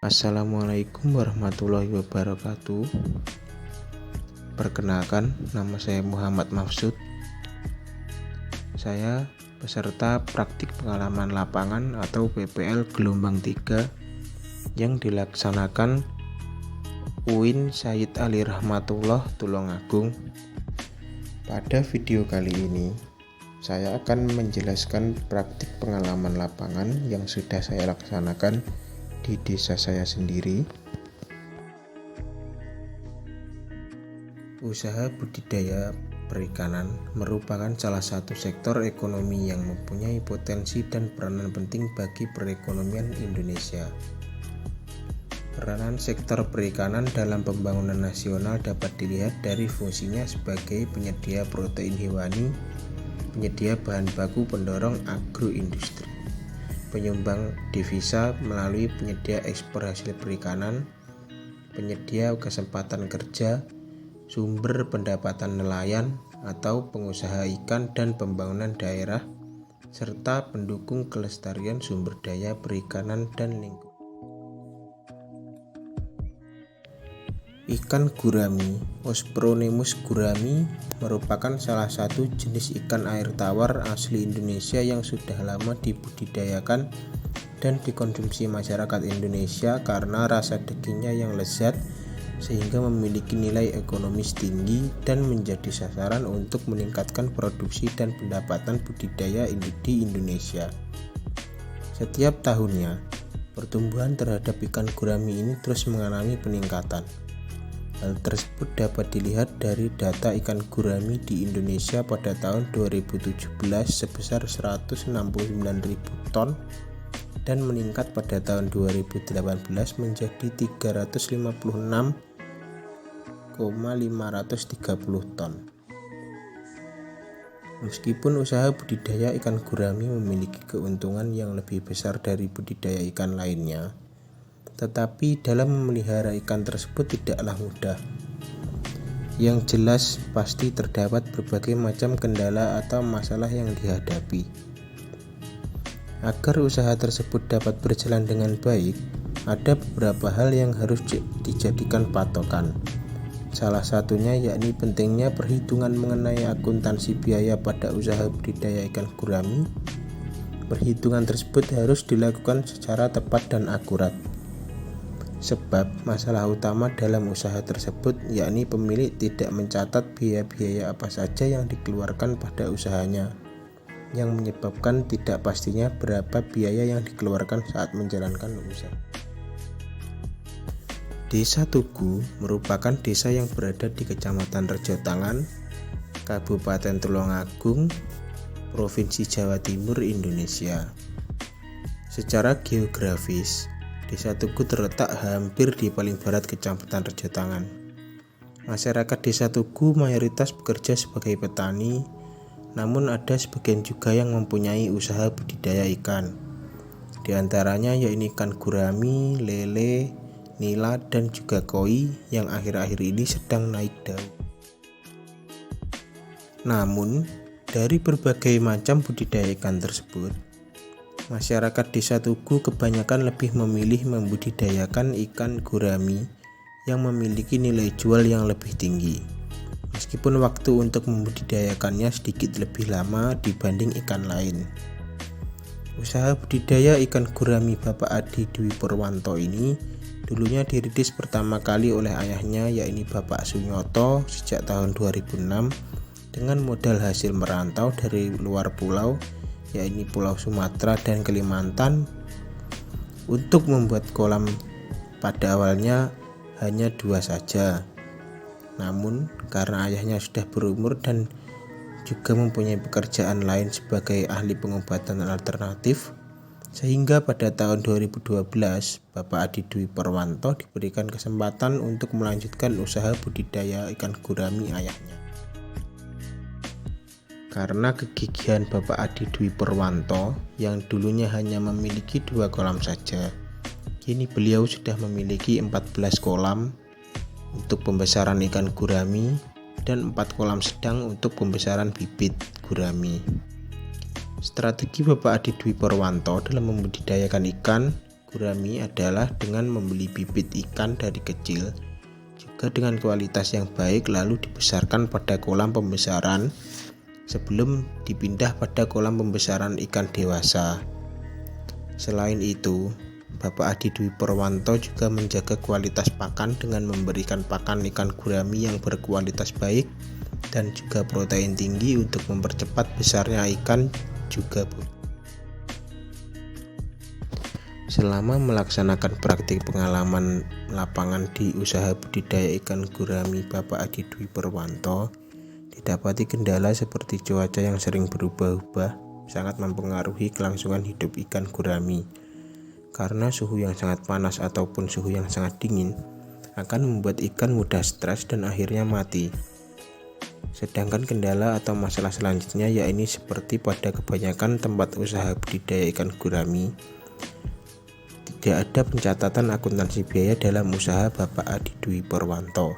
Assalamualaikum warahmatullahi wabarakatuh. Perkenalkan, nama saya Muhammad Mafsud. Saya peserta praktik pengalaman lapangan atau PPL gelombang 3 yang dilaksanakan UIN Sayyid Ali Rahmatullah Tulungagung. Pada video kali ini, saya akan menjelaskan praktik pengalaman lapangan yang sudah saya laksanakan di desa saya sendiri. Usaha budidaya perikanan merupakan salah satu sektor ekonomi yang mempunyai potensi dan peranan penting bagi perekonomian Indonesia. Peranan sektor perikanan dalam pembangunan nasional dapat dilihat dari fungsinya sebagai penyedia protein hewani, penyedia bahan baku pendorong agroindustri, penyumbang devisa melalui penyedia ekspor hasil perikanan, penyedia kesempatan kerja, sumber pendapatan nelayan atau pengusaha ikan dan pembangunan daerah, serta pendukung kelestarian sumber daya perikanan dan lingkungan. Ikan gurami, Ospronemus gurami, merupakan salah satu jenis ikan air tawar asli Indonesia yang sudah lama dibudidayakan dan dikonsumsi masyarakat Indonesia karena rasa dagingnya yang lezat sehingga memiliki nilai ekonomis tinggi dan menjadi sasaran untuk meningkatkan produksi dan pendapatan budidaya di Indonesia. Setiap tahunnya, pertumbuhan terhadap ikan gurami ini terus mengalami peningkatan. Hal tersebut dapat dilihat dari data ikan gurami di Indonesia pada tahun 2017 sebesar 169.000 ton dan meningkat pada tahun 2018 menjadi 356,530 ton. Meskipun usaha budidaya ikan gurami memiliki keuntungan yang lebih besar dari budidaya ikan lainnya, tetapi dalam memelihara ikan tersebut tidaklah mudah. Yang jelas pasti terdapat berbagai macam kendala atau masalah yang dihadapi. Agar usaha tersebut dapat berjalan dengan baik, ada beberapa hal yang harus dijadikan patokan. Salah satunya yakni pentingnya perhitungan mengenai akuntansi biaya pada usaha budidaya ikan gurami. Perhitungan tersebut harus dilakukan secara tepat dan akurat. Sebab masalah utama dalam usaha tersebut yakni pemilik tidak mencatat biaya-biaya apa saja yang dikeluarkan pada usahanya, yang menyebabkan tidak pastinya berapa biaya yang dikeluarkan saat menjalankan usaha. Desa Tugu merupakan desa yang berada di Kecamatan Rejotangan, Kabupaten Tulungagung, Provinsi Jawa Timur, Indonesia. Secara geografis, Desa Tugu terletak hampir di paling barat Kecamatan Rejotangan. Masyarakat Desa Tugu mayoritas bekerja sebagai petani, namun ada sebagian juga yang mempunyai usaha budidaya ikan. Di antaranya yaitu ikan gurami, lele, nila, dan juga koi yang akhir-akhir ini sedang naik daun. Namun, dari berbagai macam budidaya ikan tersebut, masyarakat Desa Tugu kebanyakan lebih memilih membudidayakan ikan gurami yang memiliki nilai jual yang lebih tinggi. Meskipun waktu untuk membudidayakannya sedikit lebih lama dibanding ikan lain. Usaha budidaya ikan gurami Bapak Adi Dwi Purwanto ini dulunya dirintis pertama kali oleh ayahnya yakni Bapak Sunyoto sejak tahun 2006 dengan modal hasil merantau dari luar pulau yakni Pulau Sumatera dan Kalimantan untuk membuat kolam. Pada awalnya hanya 2 saja, namun karena ayahnya sudah berumur dan juga mempunyai pekerjaan lain sebagai ahli pengobatan alternatif, sehingga pada tahun 2012 Bapak Adi Dwi Purwanto diberikan kesempatan untuk melanjutkan usaha budidaya ikan gurami ayahnya. Karena kegigihan Bapak Adi Dwi Purwanto yang dulunya hanya memiliki 2 kolam saja, kini beliau sudah memiliki 14 kolam untuk pembesaran ikan gurami dan 4 kolam sedang untuk pembesaran bibit gurami. Strategi Bapak Adi Dwi Purwanto dalam membudidayakan ikan gurami adalah dengan membeli bibit ikan dari kecil, juga dengan kualitas yang baik, lalu dibesarkan pada kolam pembesaran sebelum dipindah pada kolam pembesaran ikan dewasa. Selain itu, Bapak Adi Dwi Purwanto juga menjaga kualitas pakan dengan memberikan pakan ikan gurami yang berkualitas baik dan juga protein tinggi untuk mempercepat besarnya ikan juga. Selama melaksanakan praktik pengalaman lapangan di usaha budidaya ikan gurami Bapak Adi Dwi Purwanto, didapati kendala seperti cuaca yang sering berubah-ubah sangat mempengaruhi kelangsungan hidup ikan gurami. Karena suhu yang sangat panas ataupun suhu yang sangat dingin akan membuat ikan mudah stres dan akhirnya mati. Sedangkan kendala atau masalah selanjutnya yakni seperti pada kebanyakan tempat usaha budidaya ikan gurami, tidak ada pencatatan akuntansi biaya dalam usaha Bapak Adi Dwi Purwanto,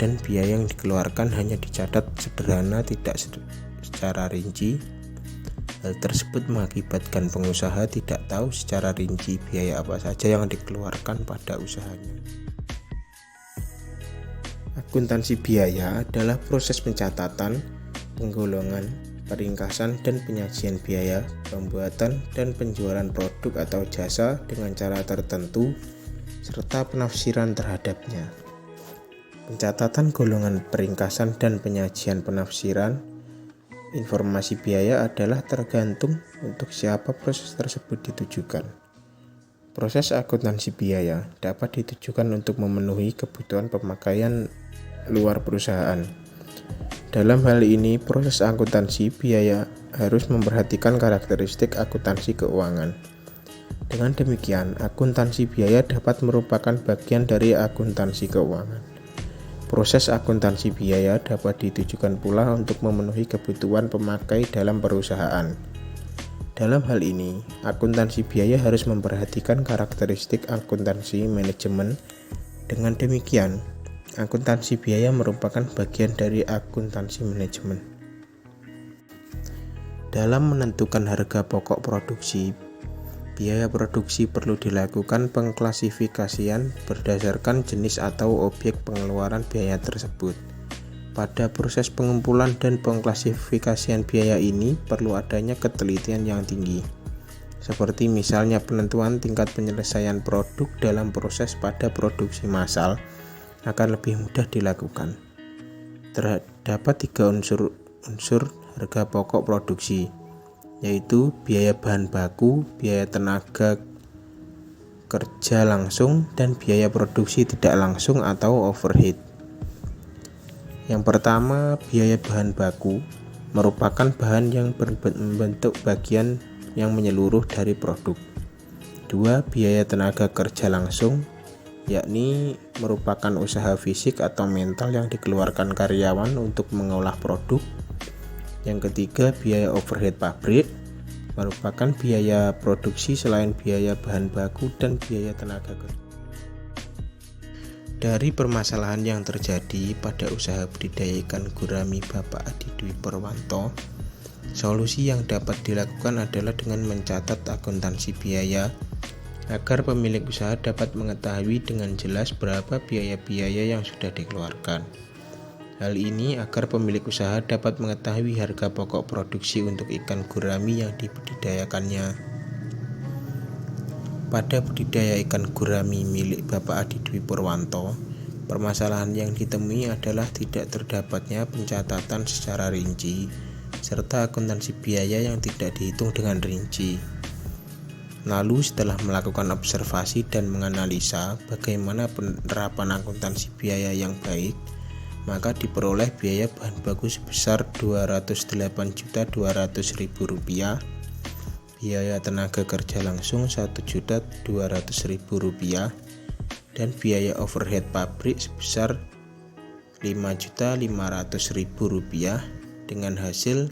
dan biaya yang dikeluarkan hanya dicatat sederhana, tidak secara rinci. Hal tersebut mengakibatkan pengusaha tidak tahu secara rinci biaya apa saja yang dikeluarkan pada usahanya. Akuntansi biaya adalah proses pencatatan, penggolongan, peringkasan dan penyajian biaya, pembuatan dan penjualan produk atau jasa dengan cara tertentu, serta penafsiran terhadapnya. Pencatatan golongan, peringkasan dan penyajian penafsiran informasi biaya adalah tergantung untuk siapa proses tersebut ditujukan. Proses akuntansi biaya dapat ditujukan untuk memenuhi kebutuhan pemakaian luar perusahaan. Dalam hal ini, proses akuntansi biaya harus memperhatikan karakteristik akuntansi keuangan. Dengan demikian, akuntansi biaya dapat merupakan bagian dari akuntansi keuangan. Proses akuntansi biaya dapat ditujukan pula untuk memenuhi kebutuhan pemakai dalam perusahaan. Dalam hal ini, akuntansi biaya harus memperhatikan karakteristik akuntansi manajemen. Dengan demikian, akuntansi biaya merupakan bagian dari akuntansi manajemen. Dalam menentukan harga pokok produksi, biaya produksi perlu dilakukan pengklasifikasian berdasarkan jenis atau objek pengeluaran biaya tersebut. Pada proses pengumpulan dan pengklasifikasian biaya ini perlu adanya ketelitian yang tinggi, seperti misalnya penentuan tingkat penyelesaian produk dalam proses pada produksi massal akan lebih mudah dilakukan. Terdapat 3 unsur harga pokok produksi, yaitu biaya bahan baku, biaya tenaga kerja langsung, dan biaya produksi tidak langsung atau overhead. Yang pertama, biaya bahan baku merupakan bahan yang berbentuk bagian yang menyeluruh dari produk. 2. Biaya tenaga kerja langsung, yakni merupakan usaha fisik atau mental yang dikeluarkan karyawan untuk mengolah produk. Yang ketiga, biaya overhead pabrik, merupakan biaya produksi selain biaya bahan baku dan biaya tenaga kerja. Dari permasalahan yang terjadi pada usaha budidaya ikan gurami Bapak Adi Dwi Purwanto, solusi yang dapat dilakukan adalah dengan mencatat akuntansi biaya agar pemilik usaha dapat mengetahui dengan jelas berapa biaya-biaya yang sudah dikeluarkan. Hal ini agar pemilik usaha dapat mengetahui harga pokok produksi untuk ikan gurami yang dibudidayakannya. Pada budidaya ikan gurami milik Bapak Adi Dwi Purwanto, permasalahan yang ditemui adalah tidak terdapatnya pencatatan secara rinci serta akuntansi biaya yang tidak dihitung dengan rinci. Lalu setelah melakukan observasi dan menganalisa bagaimana penerapan akuntansi biaya yang baik, maka diperoleh biaya bahan baku sebesar Rp208.200.000, biaya tenaga kerja langsung Rp1.200.000, dan biaya overhead pabrik sebesar Rp5.500.000. Dengan hasil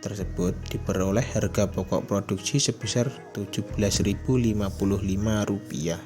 tersebut diperoleh harga pokok produksi sebesar Rp17.055.